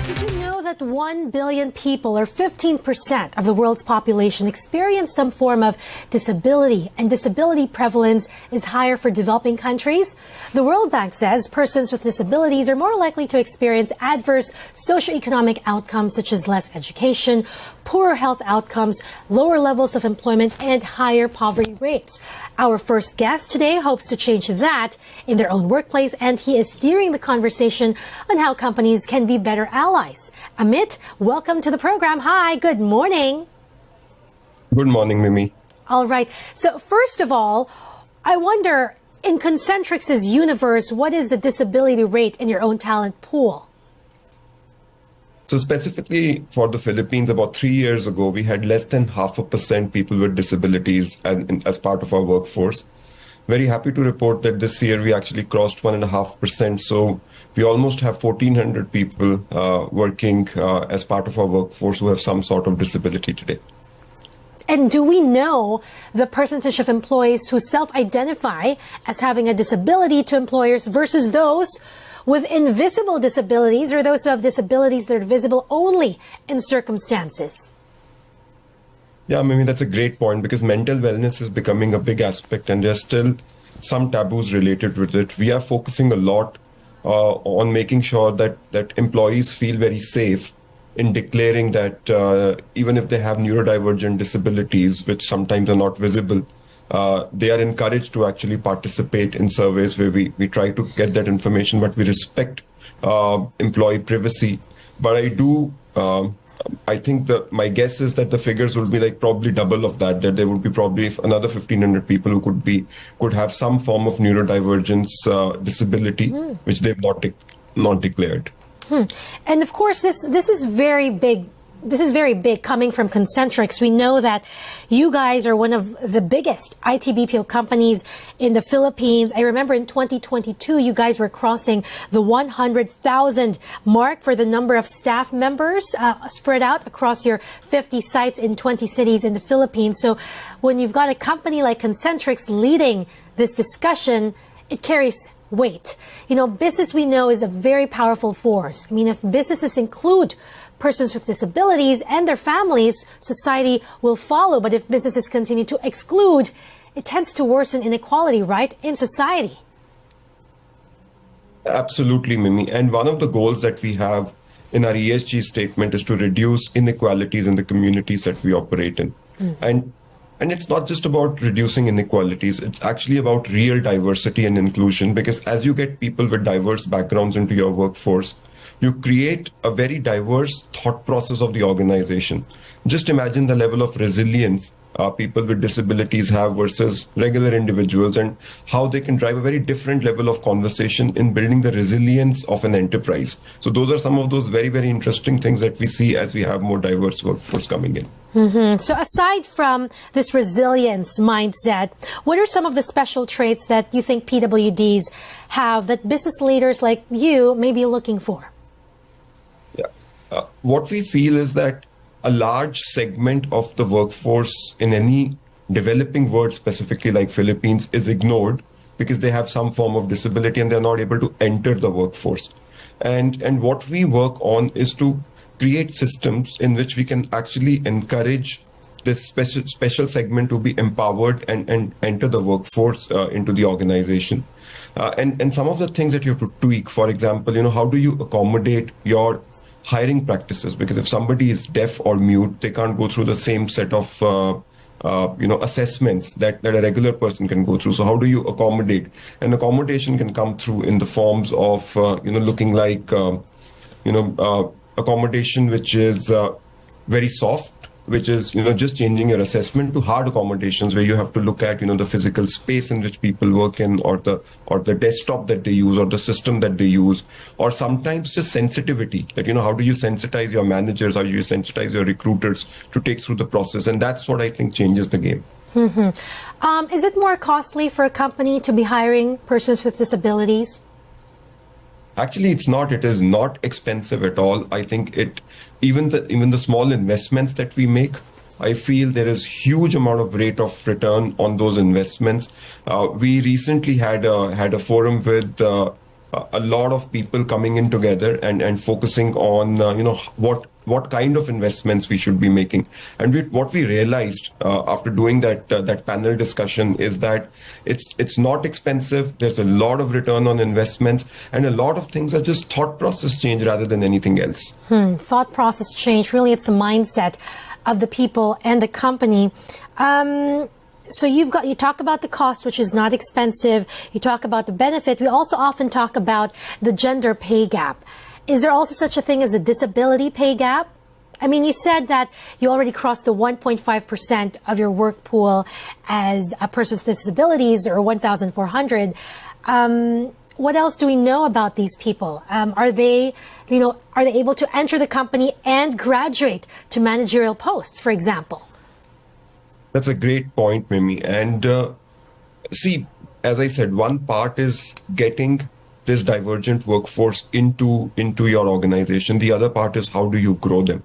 Did you know that 1 billion people, or 15% of the world's population, experience some form of disability, and disability prevalence is higher for developing countries? The World Bank says persons with disabilities are more likely to experience adverse socioeconomic outcomes such as less education, poorer health outcomes, lower levels of employment, and higher poverty rates. Our first guest today hopes to change that in their own workplace, and he is steering the conversation on how companies can be better allies. Amit, welcome to the program. Hi, good morning. Good morning, Mimi. All right. So first of all, I wonder, in Concentrix's universe, what is the disability rate in your own talent pool? So specifically for the Philippines, about 3 years ago, we had less than 0.5% people with disabilities as part of our workforce. Very happy to report that this year we actually crossed 1.5%. So we almost have 1,400 people working as part of our workforce who have some sort of disability today. And do we know the percentage of employees who self-identify as having a disability to employers versus those with invisible disabilities, or those who have disabilities that are visible only in circumstances? Yeah, I mean, that's a great point, because mental wellness is becoming a big aspect and there's still some taboos related with it. We are focusing a lot on making sure that employees feel very safe in declaring that even if they have neurodivergent disabilities, which sometimes are not visible, they are encouraged to actually participate in surveys where we try to get that information, but we respect employee privacy. But I think my guess is that the figures will be like probably double of that there would be probably another 1,500 people who could have some form of neurodivergence disability, which they've not declared. And of course, this is very big. This is very big coming from Concentrix. We know that you guys are one of the biggest IT BPO companies in the Philippines. I remember in 2022, you guys were crossing the 100,000 mark for the number of staff members spread out across your 50 sites in 20 cities in the Philippines. So when you've got a company like Concentrix leading this discussion, it carries weight. You know, business, we know, is a very powerful force. I mean, if businesses include persons with disabilities and their families, society will follow. But if businesses continue to exclude, it tends to worsen inequality, right, in society. Absolutely, Mimi. And one of the goals that we have in our ESG statement is to reduce inequalities in the communities that we operate in. And it's not just about reducing inequalities, it's actually about real diversity and inclusion, because as you get people with diverse backgrounds into your workforce, you create a very diverse thought process of the organization. Just imagine the level of resilience people with disabilities have versus regular individuals, and how they can drive a very different level of conversation in building the resilience of an enterprise. So those are some of those very, very interesting things that we see as we have more diverse workforce coming in. So aside from this resilience mindset, what are some of the special traits that you think PWDs have that business leaders like you may be looking for? What we feel is that a large segment of the workforce in any developing world, specifically like Philippines, is ignored because they have some form of disability and they're not able to enter the workforce. And what we work on is to create systems in which we can actually encourage this special segment to be empowered and enter the workforce into the organization. And some of the things that you have to tweak, for example, how do you accommodate your hiring practices? Because if somebody is deaf or mute, they can't go through the same set of assessments that a regular person can go through. So how do you accommodate? And accommodation can come through in the forms of looking like accommodation which is very soft, which is just changing your assessment, to hard accommodations where you have to look at the physical space in which people work in, or the desktop that they use, or the system that they use, or sometimes just sensitivity, that how do you sensitize your managers, how do you sensitize your recruiters to take through the process. And that's what I think changes the game. Is it more costly for a company to be hiring persons with disabilities? Actually, it's not. It is not expensive at all. I think even the small investments that we make I feel there is huge amount of rate of return on those investments. We recently had a forum with a lot of people coming in together and focusing on what kind of investments we should be making. And what we realized after doing that panel discussion is that it's not expensive. There's a lot of return on investments, and a lot of things are just thought process change rather than anything else. Thought process change. Really, it's the mindset of the people and the company. So you talk about the cost, which is not expensive. You talk about the benefit. We also often talk about the gender pay gap. Is there also such a thing as a disability pay gap? I mean, you said that you already crossed the 1.5% of your work pool as a person with disabilities, or 1,400. What else do we know about these people? Are they able to enter the company and graduate to managerial posts, for example? That's a great point, Mimi. And see, as I said, one part is getting this divergent workforce into your organization. The other part is how do you grow them?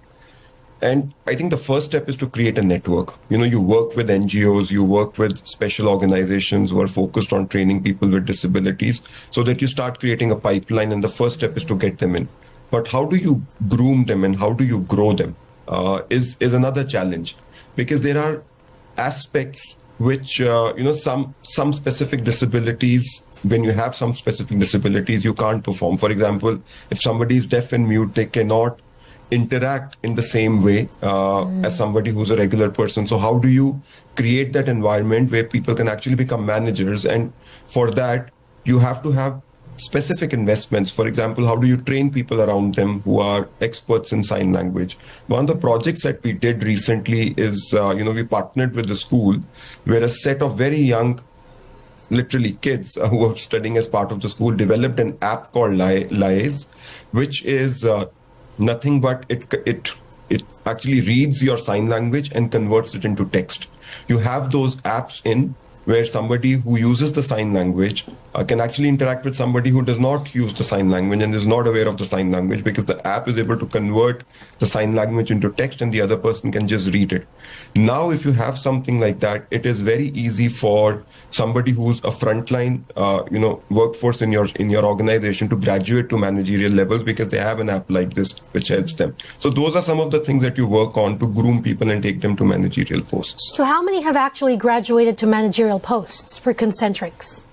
And I think the first step is to create a network. You work with NGOs, you work with special organizations who are focused on training people with disabilities, so that you start creating a pipeline. And the first step is to get them in. But how do you groom them and how do you grow them is another challenge, because there are aspects which, some specific disabilities, when you have some specific disabilities, you can't perform. For example, if somebody is deaf and mute, they cannot interact in the same way as somebody who's a regular person. So how do you create that environment where people can actually become managers? And for that, you have to have specific investments. For example, how do you train people around them who are experts in sign language? One of the projects that we did recently is, we partnered with the school where a set of very young, literally kids who were studying as part of the school, developed an app called Lies, which is nothing but it actually reads your sign language and converts it into text. You have those apps in where somebody who uses the sign language can actually interact with somebody who does not use the sign language and is not aware of the sign language, because the app is able to convert the sign language into text and the other person can just read it. Now, if you have something like that, it is very easy for somebody who's a frontline, workforce in your organization to graduate to managerial levels, because they have an app like this which helps them. So those are some of the things that you work on to groom people and take them to managerial posts. So how many have actually graduated to managerial posts for Concentrix?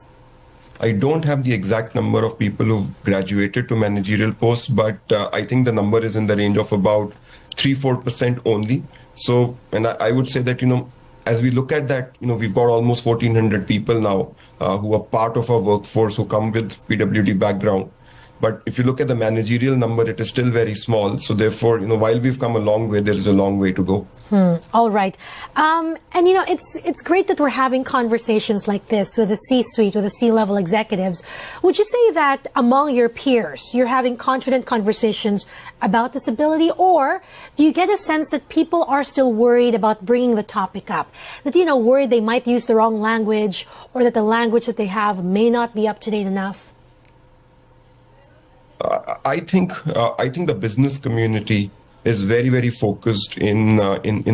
I don't have the exact number of people who've graduated to managerial posts, but I think the number is in the range of about 3-4% only. So, and I would say that, as we look at that, we've got almost 1,400 people now who are part of our workforce who come with PWD background. But if you look at the managerial number, it is still very small. So therefore, while we've come a long way, there is a long way to go. All right. And, it's great that we're having conversations like this with the C-suite, with the C-level executives. Would you say that among your peers, you're having confident conversations about disability, or do you get a sense that people are still worried about bringing the topic up? That, worried they might use the wrong language, or that the language that they have may not be up to date enough? I think the business community is very, very focused in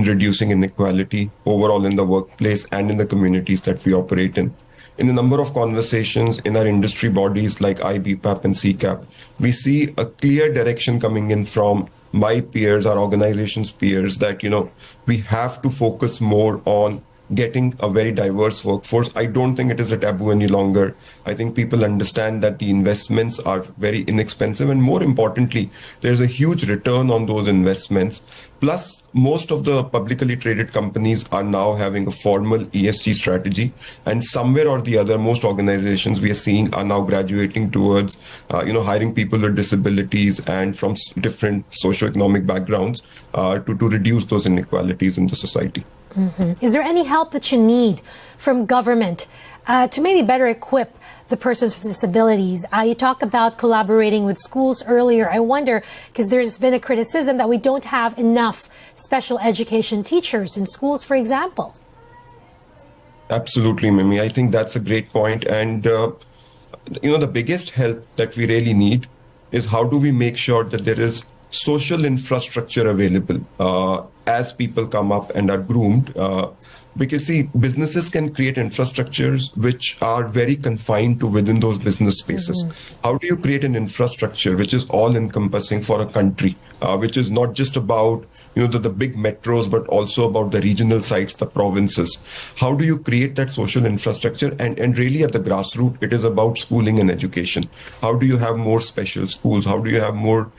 reducing inequality overall in the workplace and in the communities that we operate in. In a number of conversations in our industry bodies like IBPAP and CCAP, we see a clear direction coming in from my peers, our organization's peers, that, we have to focus more on getting a very diverse workforce. I don't think it is a taboo any longer. I think people understand that the investments are very inexpensive, and more importantly, there's a huge return on those investments. Plus, most of the publicly traded companies are now having a formal ESG strategy, and somewhere or the other, most organizations we are seeing are now graduating towards, hiring people with disabilities and from different socioeconomic backgrounds to reduce those inequalities in the society. Mm-hmm. Is there any help that you need from government to maybe better equip the persons with disabilities? You talk about collaborating with schools earlier. I wonder, because there's been a criticism that we don't have enough special education teachers in schools, for example. Absolutely, Mimi. I think that's a great point. And, the biggest help that we really need is how do we make sure that there is social infrastructure available as people come up and are groomed. Because see, businesses can create infrastructures which are very confined to within those business spaces. How do you create an infrastructure which is all encompassing for a country, which is not just about the big metros, but also about the regional sites, the provinces? How do you create that social infrastructure? And really at the grassroots, it is about schooling and education. How do you have more special schools? How do you have more,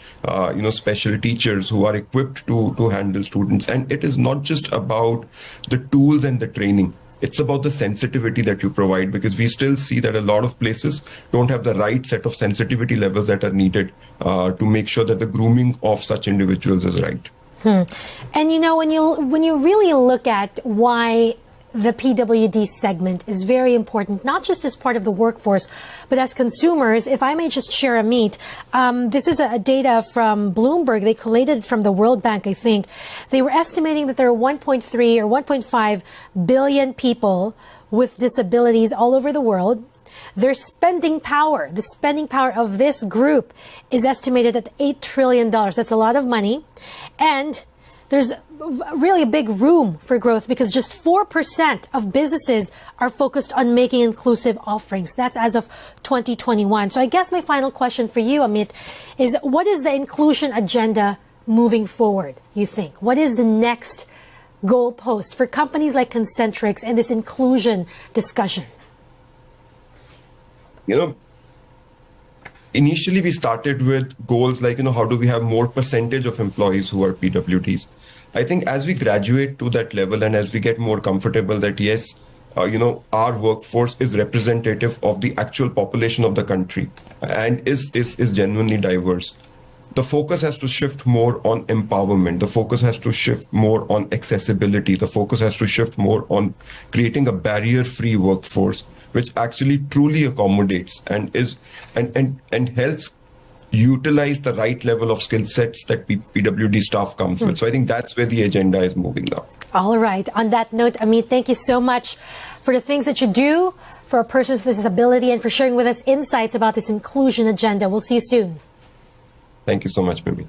special teachers who are equipped to handle students? And it is not just about the tools and the training. It's about the sensitivity that you provide, because we still see that a lot of places don't have the right set of sensitivity levels that are needed to make sure that the grooming of such individuals is right. And when you really look at why the PWD segment is very important, not just as part of the workforce, but as consumers, if I may just share, Amit, this is a data from Bloomberg. They collated from the World Bank, I think. They were estimating that there are 1.3 or 1.5 billion people with disabilities all over the world. Their spending power, the spending power of this group is estimated at $8 trillion. That's a lot of money. And there's really a big room for growth, because just 4% of businesses are focused on making inclusive offerings. That's as of 2021. So I guess my final question for you, Amit, is what is the inclusion agenda moving forward, you think? What is the next goalpost for companies like Concentrix and this inclusion discussion? Initially we started with goals like, how do we have more percentage of employees who are PWDs? I think as we graduate to that level and as we get more comfortable that yes, our workforce is representative of the actual population of the country and is genuinely diverse, the focus has to shift more on empowerment. The focus has to shift more on accessibility. The focus has to shift more on creating a barrier-free workforce, which actually truly accommodates and helps utilize the right level of skill sets that PWD staff comes with. So I think that's where the agenda is moving now. All right. On that note, Amit, thank you so much for the things that you do for persons with disability and for sharing with us insights about this inclusion agenda. We'll see you soon. Thank you so much, Mimi.